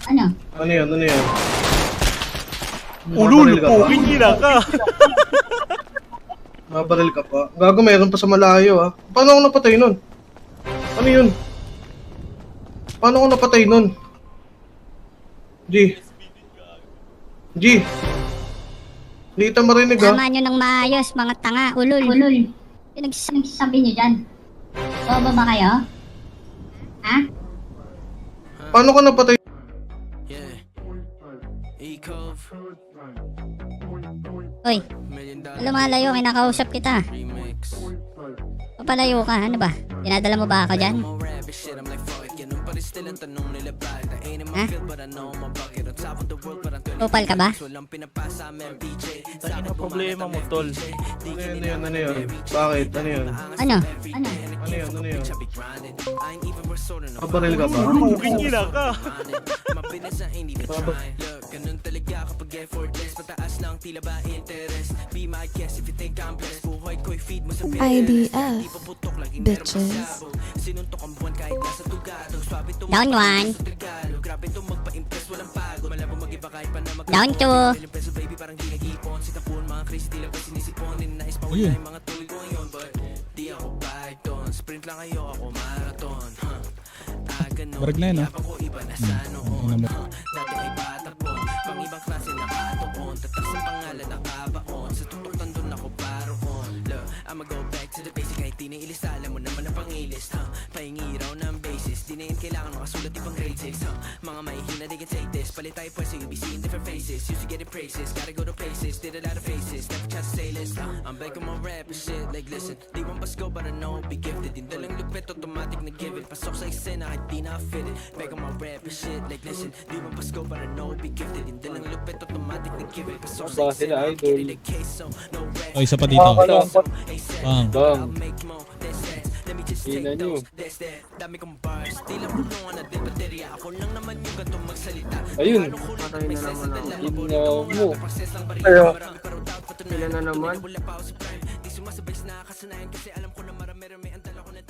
Ano? Ano yan? Ano yan? Ulul, puking ina ka. Mabaril ka pa. Gago, meron pa sa malayo ah. Paano ako napatay nun? Ano yun? Paano ako napatay nun? G. Hindi kita marinig ah. Tama nyo ng maayos, mga tanga, ulul. Pinagsasabi nyo dyan. Bobo ba kayo? Ha? Paano ka napatay? Uy, lumalayo, kinakausap kita. Papalayo ka, ano ba? Dinadala mo ba ako dyan? Ha? Kupal ka ba? Ano problema mo, tol? Ano yun? Bakit? Ano yun? Ano? Ano yun? Mabaril ka ba? Puking ina ka. IDF, bitches. Down 1. Down 2. Ayun. Barag na yun, ah. I'ma go back to the basic kahit di na ilis, alam mo naman ang pangilis, pahingi raw ng basis, di na yun kailangan makasulat ibang grade 6, mga mahihina they can take this, palit tayo pwesto, you'll be seeing different faces, used to get in praises, gotta go to places, did a lot of faces, never try to say less, I'm back on my rap and shit, like listen, di man Pasko but I know I'll be gifted, din dalang lupit, automatic na give it, pasok sa eksena kahit di na fit it, back on my rap and shit, like listen, di man Pasko but I know I'll be gifted, din dalang lupit, automatic na give it, pasok sa eksena, get it like queso, no rap, O, isa pa dito. Bang. Ina nyo. Dami kong bars, di lang punungan na din baterya. Ako lang naman yung gantong magsalita. Ayun. Patay na naman ako. Ina mo. Ayo. Sila na naman. Di sumasabay sa nakakasanayan kasi alam ko na marami-rami ang dala ko na